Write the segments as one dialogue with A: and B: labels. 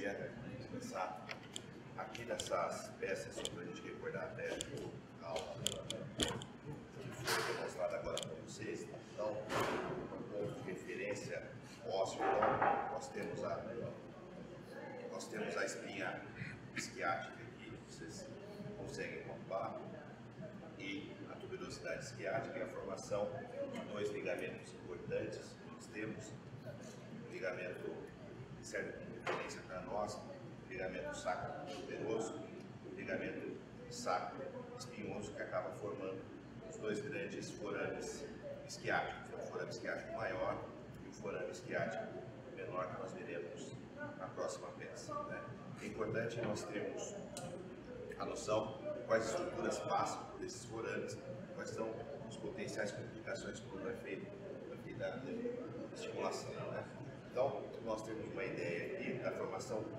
A: dia. Começar aqui nessas peças, só para a gente recordar até a aula que foi demonstrada agora para vocês. Então, um ponto de referência ósseo, então, nós temos a espinha isquiática aqui, vocês conseguem palpar, e a tuberosidade isquiática é a formação de dois ligamentos importantes que nós temos. O ligamento que serve como referência para nós, o ligamento sacro-tuberoso, o ligamento sacro-espinhoso, que acaba formando os dois grandes forames isquiáticos, o forame isquiático maior e o forame isquiático menor, que nós veremos na próxima peça. Né? É importante nós termos a noção de quais estruturas passam por esses forames, quais são as potenciais complicações quando é feita a estimulação. Né? Então, nós temos uma ideia aqui da formação do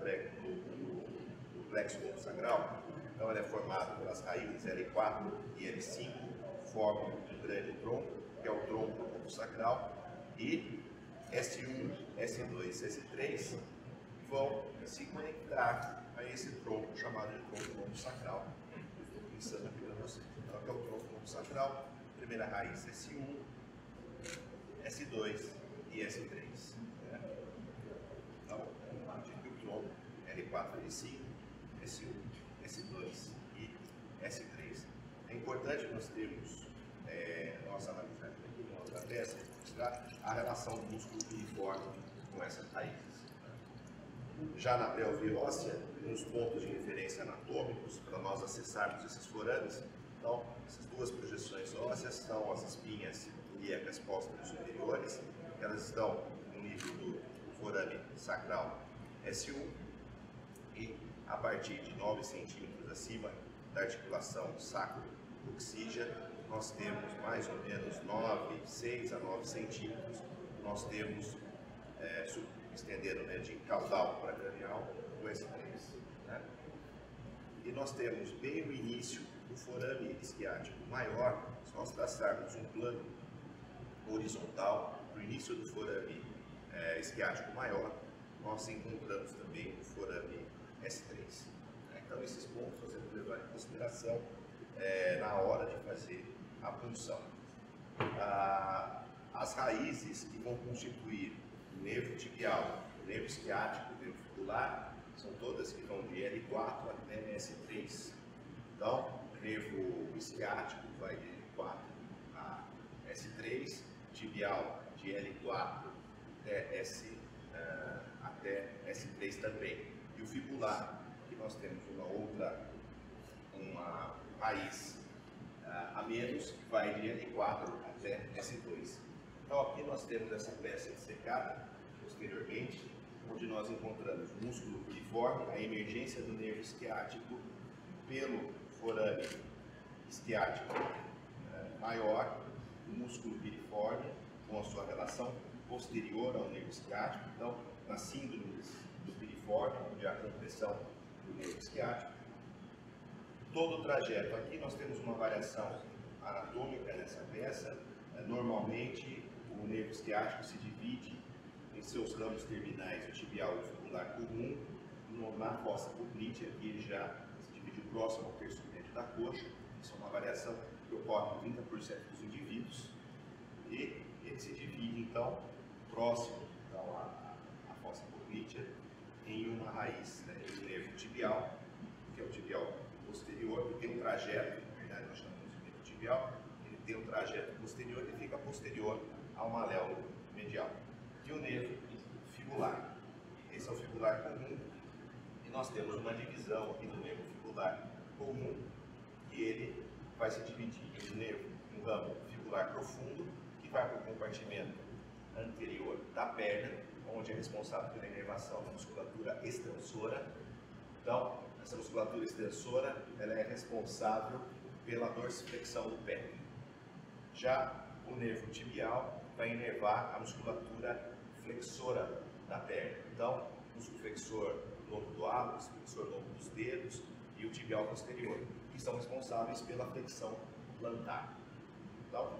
A: plexo sacral. Então, ele é formado pelas raízes L4 e L5, formam um grande tronco, que é o tronco sacral, e S1, S2 e S3 vão se conectar a esse tronco chamado de tronco sacral. Estou pensando aqui para vocês. Então, aqui é o tronco sacral, primeira raiz S1, S2 e S3. Né? Então, aqui o tronco L4, L5, S1, S2 e S3. É importante nós termos, nós analisarmos aqui na outra peça, mostrar a relação do músculo piriforme com essas raízes. Já na pelve óssea, nos pontos de referência anatômicos, para nós acessarmos esses forames, então, essas duas projeções ósseas são as espinhas ilíacas pósteras superiores, elas estão no nível do forame sacral S1 e a partir de 9 centímetros acima da articulação sacro-coxígea, nós temos mais ou menos 6 a 9 centímetros, nós temos estendendo, né, de caudal para cranial, o S3. Né? E nós temos bem no início do forame isquiático maior, se nós traçarmos um plano horizontal no início do forame isquiático maior, nós encontramos também o forame S3. Então, esses pontos nós temos que levar em consideração na hora de fazer a punção. As raízes que vão constituir o nervo tibial, o nervo isquiático, o nervo fibular, são todas que vão de L4 até S3. Então, o nervo isquiático vai de L4 a S3, tibial de L4 até S3 também. E o fibular, que nós temos uma raiz a menos, que vai de L4 até S2. Então aqui nós temos essa peça dissecada posteriormente, onde nós encontramos o músculo piriforme, a emergência do nervo isquiático pelo forame isquiático maior, o músculo piriforme com a sua relação posterior ao nervo isquiático. Então, nas síndromes do piriforme, onde há compressão do nervo isquiático, todo o trajeto. Aqui nós temos uma variação anatômica nessa peça. Normalmente, o nervo isquiático se divide em seus ramos terminais, o tibial e o fibular comum, na fossa poplítea, que ele já se divide próximo ao terço médio da coxa. Isso é uma variação que ocorre em 30% dos indivíduos. E ele se divide, então, próximo à fossa poplítea, em uma raiz, né, do nervo tibial, que é o tibial posterior, que tem um trajeto, na verdade nós chamamos de nervo tibial, ele tem um trajeto posterior e fica posterior ao maléolo medial. E o nervo fibular. Esse é o fibular comum, e nós temos uma divisão aqui do nervo fibular comum, e ele vai se dividir em um ramo fibular profundo, que vai para o compartimento anterior da perna, onde é responsável pela inervação da musculatura extensora. Então, essa musculatura extensora ela é responsável pela dorsiflexão do pé. Já o nervo tibial vai inervar a musculatura flexora da perna. Então, o músculo flexor longo do hálus, flexor longo dos dedos e o tibial posterior, que são responsáveis pela flexão plantar. Então,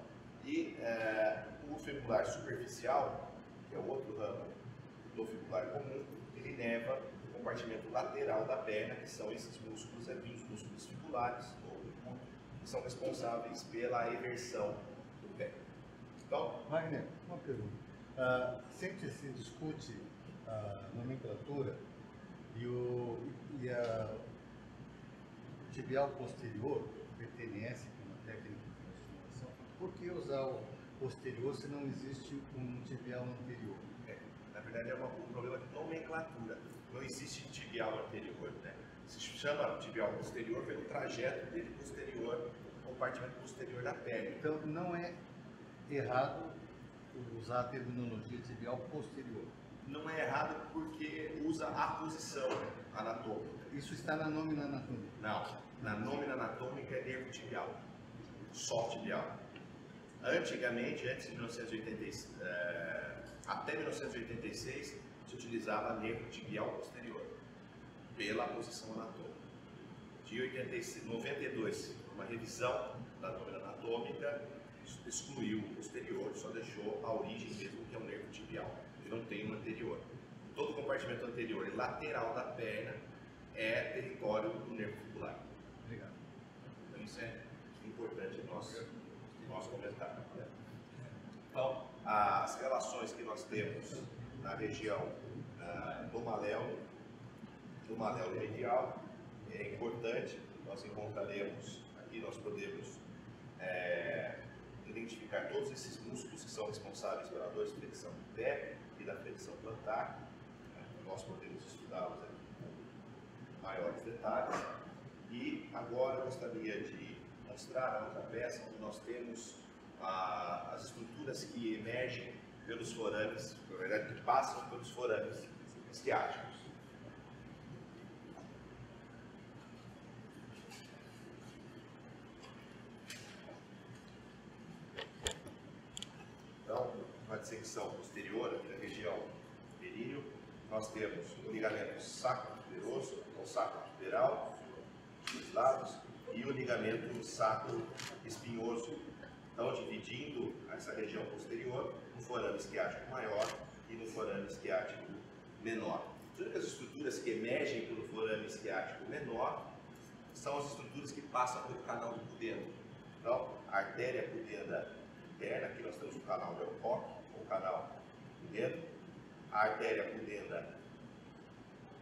A: o fibular superficial, que é o outro ramo do fibular comum, ele inerva o compartimento lateral da perna, que são esses músculos aqui, os músculos fibulares, que são responsáveis pela eversão do pé. Então,
B: Wagner, uma pergunta. Sempre se discute a nomenclatura e a tibial posterior, PTNS, que é uma técnica de estimulação. Por que usar o posterior se não existe um tibial anterior?
A: Na verdade, é um problema de nomenclatura. Não existe tibial anterior, né? Se chama tibial posterior pelo trajeto dele posterior, compartimento posterior da perna.
B: Então, não é errado usar a terminologia tibial posterior.
A: Não é errado porque usa a posição anatômica.
B: Isso está na nómina anatômica?
A: Não, na nómina anatômica é nervo tibial, só tibial. Antigamente, antes de 1986, até 1986, se utilizava nervo tibial posterior, pela posição anatômica. De 92, uma revisão da nómina anatômica, excluiu o posterior, só deixou a origem mesmo, que é o nervo tibial. Ele não tem um anterior. Todo o compartimento anterior e lateral da perna é território do nervo fibular.
B: Obrigado.
A: Então isso é importante no nosso comentário. Então, as relações que nós temos na região do maléolo medial é importante. Nós encontraremos aqui, nós podemos identificar todos esses músculos que são responsáveis pela dorsiflexão do pé e da flexão plantar. Nós podemos estudá-los aqui com maiores detalhes. E agora eu gostaria de mostrar a outra peça onde nós temos as estruturas que emergem pelos forames, na verdade que passam pelos forames isquiáticos. Então, na dissecção posterior, aqui na região períneo, nós temos o ligamento sacro-tuberoso, ou sacro-tuberal, dos lados, e o ligamento sacro-espinhoso. Então, dividindo essa região posterior no forame isquiático maior e no forame isquiático menor. As únicas estruturas que emergem pelo forame isquiático menor são as estruturas que passam pelo canal do pudendo. Então, a artéria pudenda interna, aqui nós temos o canal de Elcock, o canal pudendo, a artéria pudenda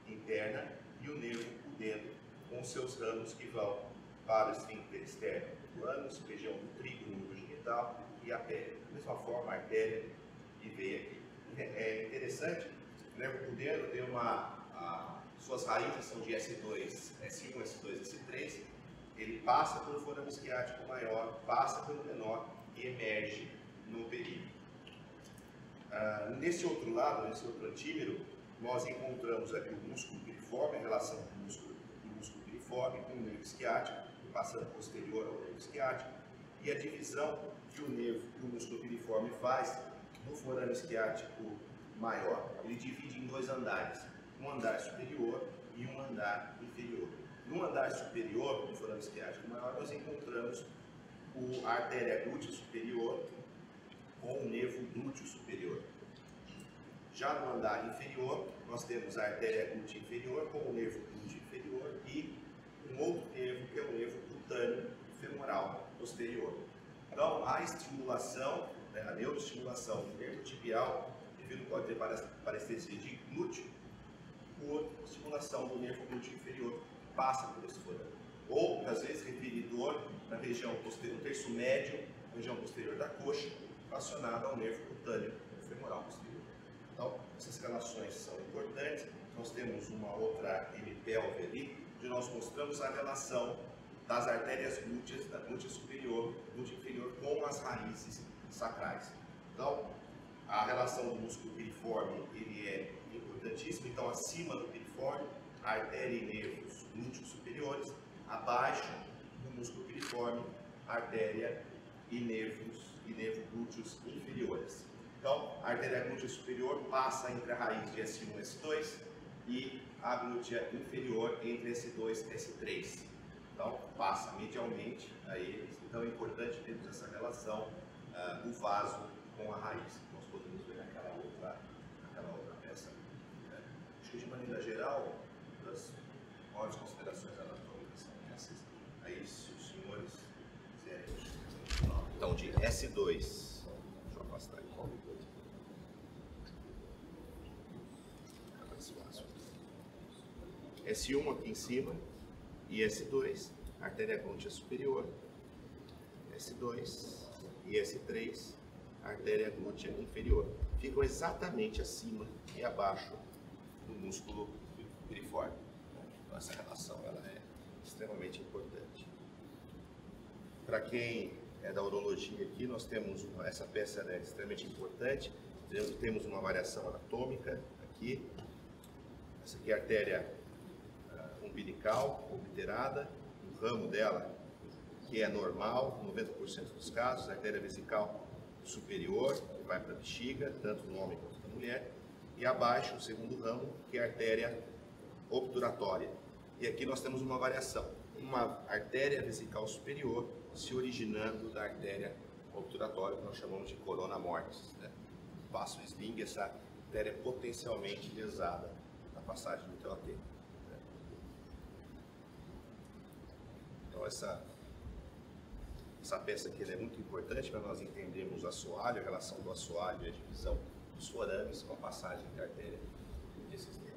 A: interna e o nervo pudendo, com seus ramos que vão para o esfíncter externo do ânus, região do trígono genital e a pele. Da mesma forma, a artéria e veia aqui. É interessante, o nervo pudendo tem suas raízes são de S2, S1, S2, S3, ele passa pelo forame isquiático maior, passa pelo menor e emerge no períneo. Nesse outro lado, nesse outro antímero, nós encontramos aqui o músculo piriforme, a relação do músculo piriforme com o nervo isquiático, passando posterior ao nervo isquiático, e a divisão que o músculo piriforme faz no forame isquiático maior. Ele divide em dois andares, um andar superior e um andar inferior. No andar superior do forame isquiático maior, nós encontramos a artéria glútea superior com o nervo glúteo superior. Já no andar inferior, nós temos a artéria glútea inferior com o nervo glúteo inferior e um outro nervo, que é o nervo cutâneo femoral posterior. Então, a estimulação, a neuroestimulação do nervo tibial, devido pode ter parestesia de glúteo, por estimulação do nervo glúteo inferior, passa por esse forame. Ou, às vezes, referidor na região posterior, no terço médio, na região posterior da coxa, relacionado ao nervo cutâneo femoral posterior. Então, essas relações são importantes. Nós temos uma outra hemipelve ali, onde nós mostramos a relação das artérias glúteas, da glútea superior, glútea inferior, com as raízes sacrais. Então, a relação do músculo piriforme, ele é importantíssimo. Então, acima do piriforme, a artéria e nervos glúteos superiores, abaixo do músculo piriforme, artéria e nervo glúteos inferiores. Então, a artéria glútea superior passa entre a raiz de S1 e S2 e a glútea inferior entre S2 e S3. Então, passa medialmente a eles. Então, é importante termos essa relação do vaso com a raiz. Nós podemos ver naquela outra peça. Acho que, de maneira geral, maiores considerações anatômicas são essas. Aí, se os senhores quiserem. Então, de S2, deixa eu afastar aqui. S1 aqui em cima e S2, artéria glútea superior, S2 e S3, artéria glútea inferior. Ficam exatamente acima e abaixo do músculo piriforme. Então essa relação ela é extremamente importante. Para quem é da urologia aqui, nós temos essa peça é extremamente importante. Temos uma variação anatômica aqui. Essa aqui é a artéria umbilical, obterada, o ramo dela, que é normal, 90% dos casos, a artéria vesical superior, que vai para a bexiga, tanto no homem quanto na mulher, e abaixo, o segundo ramo, que é a artéria obturatória. E aqui nós temos uma variação, uma artéria vesical superior se originando da artéria obturatória, que nós chamamos de corona mortis. Né? Passa o sling, essa artéria é potencialmente lesada na passagem do TOT. Então essa peça aqui é muito importante para nós entendermos o assoalho, a relação do assoalho e a divisão dos forames com a passagem da artéria desses nervos.